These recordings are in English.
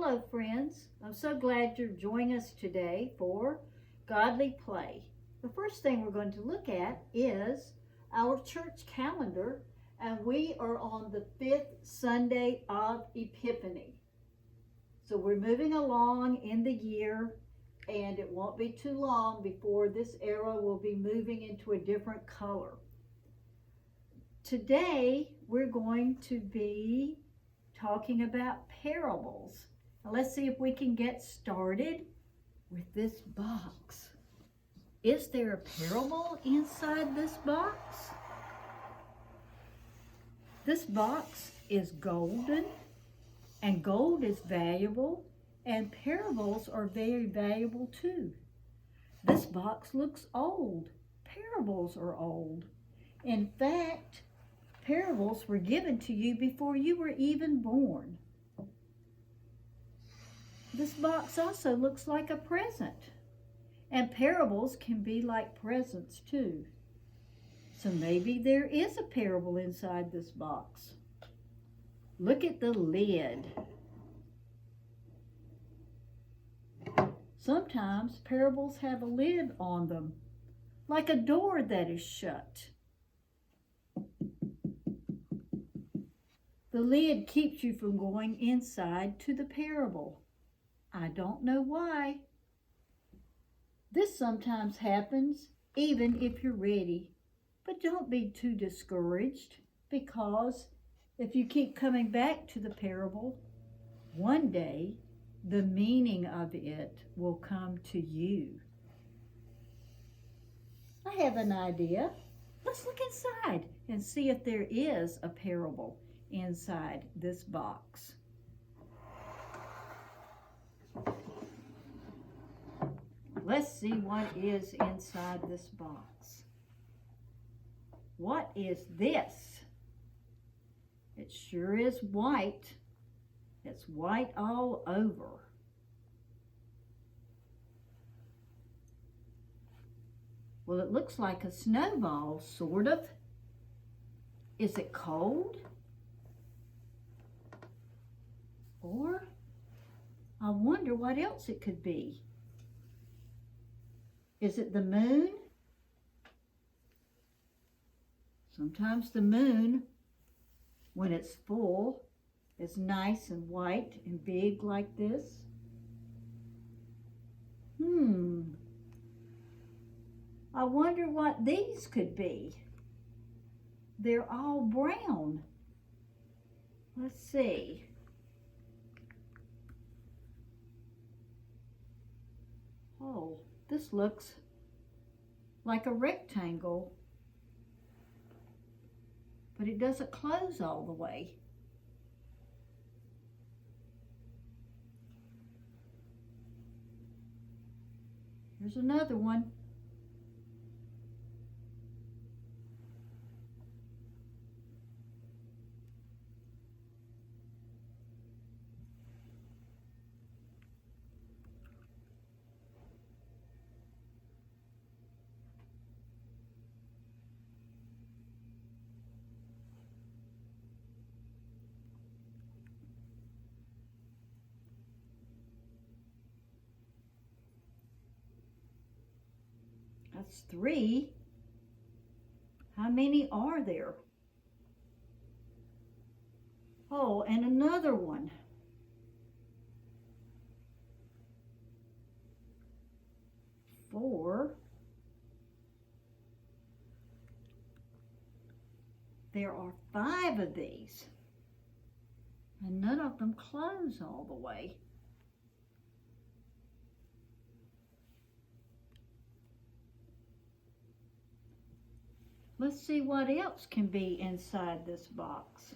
Hello, friends. I'm so glad you're joining us today for Godly Play. The first thing we're going to look at is our church calendar, and we are on the 5th Sunday of Epiphany. So we're moving along in the year, and it won't be too long before this era will be moving into a different color. Today, we're going to be talking about parables. Now let's see if we can get started with this box. Is there a parable inside this box? This box is golden, and gold is valuable, and parables are very valuable too. This box looks old. Parables are old. In fact, parables were given to you before you were even born. This box also looks like a present, and parables can be like presents too. So maybe there is a parable inside this box. Look at the lid. Sometimes parables have a lid on them, like a door that is shut. The lid keeps you from going inside to the parable. I don't know why. This sometimes happens even if you're ready, but don't be too discouraged, because if you keep coming back to the parable, one day the meaning of it will come to you. I have an idea. Let's look inside and see if there is a parable inside this box. Let's see what is inside this box. What is this? It sure is white. It's white all over. Well, it looks like a snowball, sort of. Is it cold? Or I wonder what else it could be. Is it the moon? Sometimes the moon, when it's full, is nice and white and big like this. I wonder what these could be. They're all brown. Let's see. Oh, this looks like a rectangle, but it doesn't close all the way. Here's another one. That's 3. How many are there? Oh, and another one. 4. There are 5 of these, and none of them close all the way. Let's see what else can be inside this box.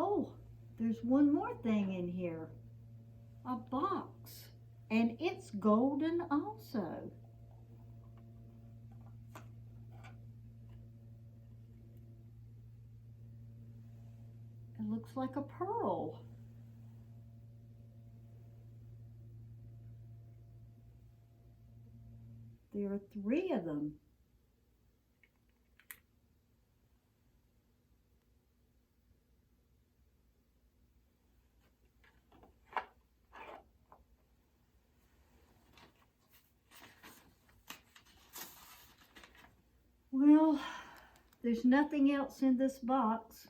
Oh, there's one more thing in here. A box. And it's golden also. It looks like a pearl. There are 3 of them. Well, there's nothing else in this box.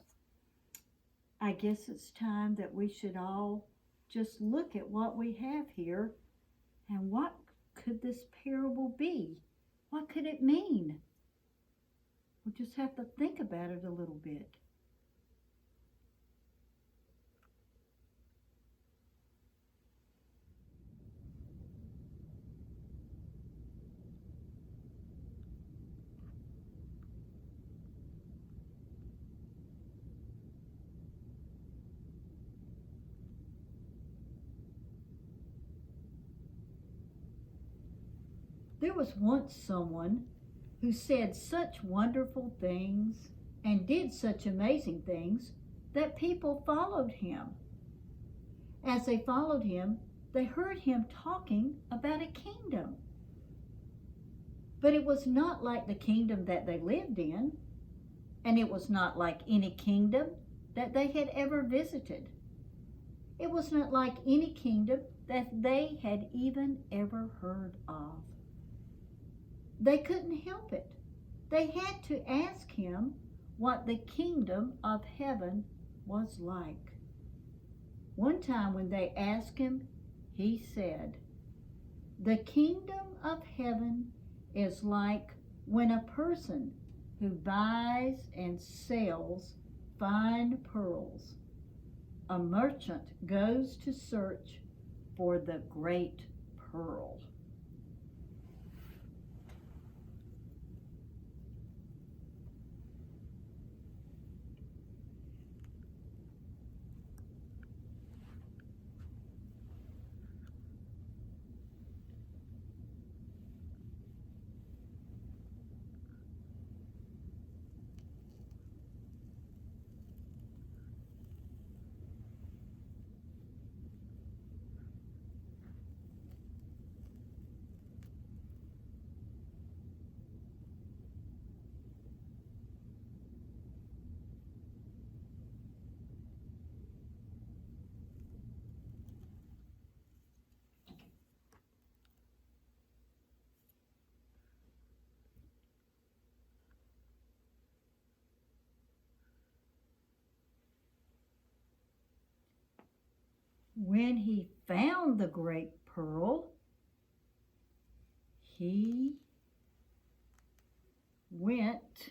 I guess it's time that we should all just look at what we have here and what could this parable be? What could it mean? We'll just have to think about it a little bit. There was once someone who said such wonderful things and did such amazing things that people followed him. As they followed him, they heard him talking about a kingdom. But it was not like the kingdom that they lived in, and it was not like any kingdom that they had ever visited. It was not like any kingdom that they had even ever heard of. They couldn't help it. They had to ask him what the kingdom of heaven was like. One time when they asked him, he said, "The kingdom of heaven is like when a person who buys and sells fine pearls. A merchant goes to search for the great pearl." When he found the great pearl, he went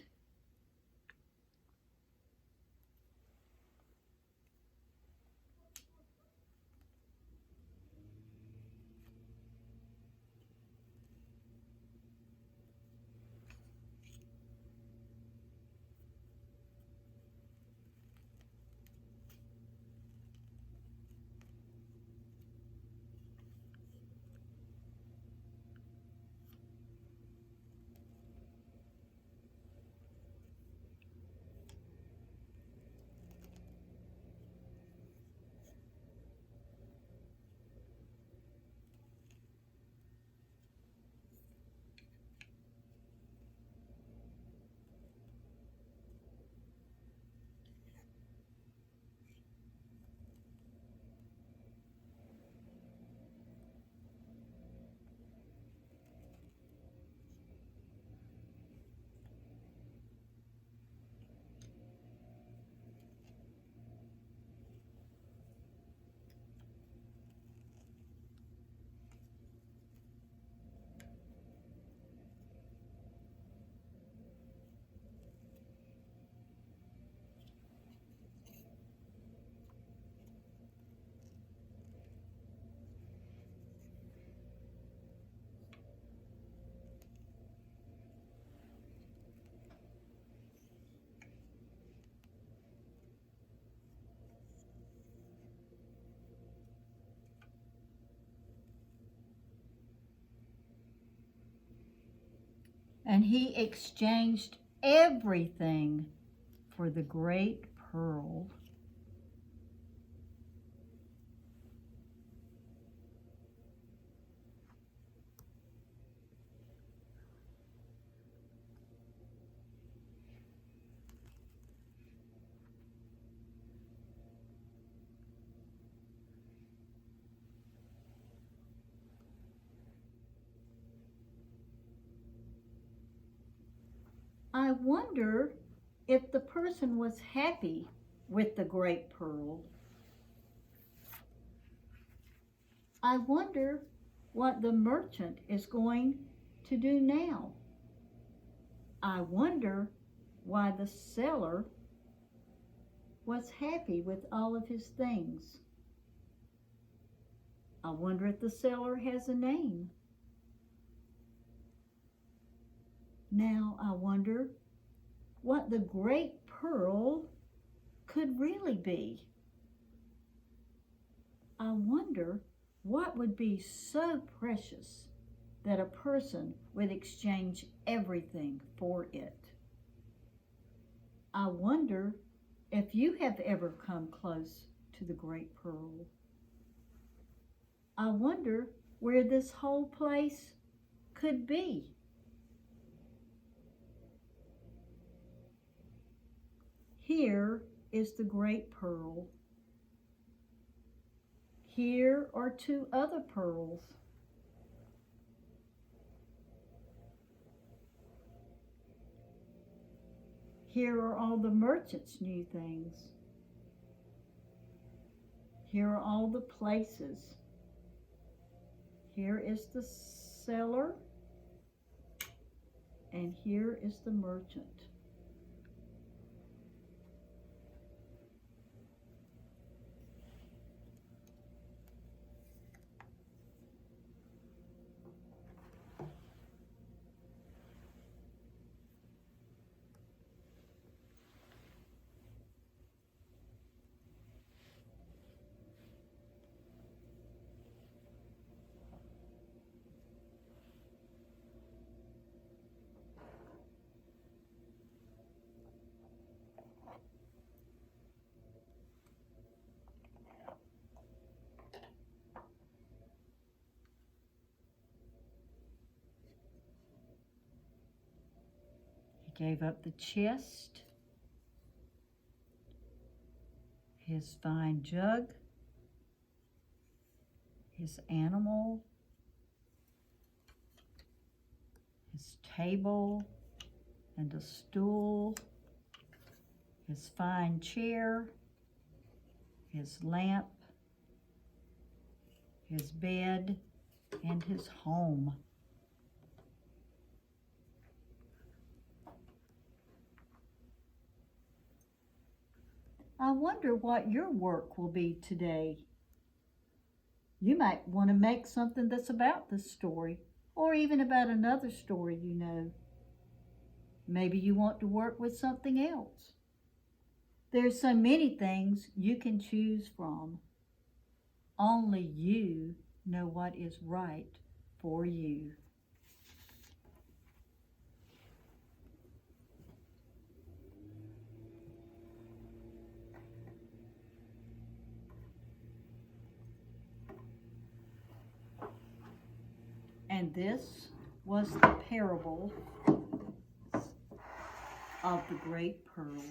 and he exchanged everything for the great pearl. I wonder if the person was happy with the great pearl. I wonder what the merchant is going to do now. I wonder why the seller was happy with all of his things. I wonder if the seller has a name. Now I wonder what the great pearl could really be. I wonder what would be so precious that a person would exchange everything for it. I wonder if you have ever come close to the great pearl. I wonder where this whole place could be. Here is the great pearl. Here are two other pearls. Here are all the merchant's new things. Here are all the places. Here is the seller, and here is the merchant. He gave up the chest, his fine jug, his animal, his table and a stool, his fine chair, his lamp, his bed, and his home. I wonder what your work will be today. You might want to make something that's about this story, or even about another story you know. Maybe you want to work with something else. There's so many things you can choose from. Only you know what is right for you. And this was the parable of the great pearl.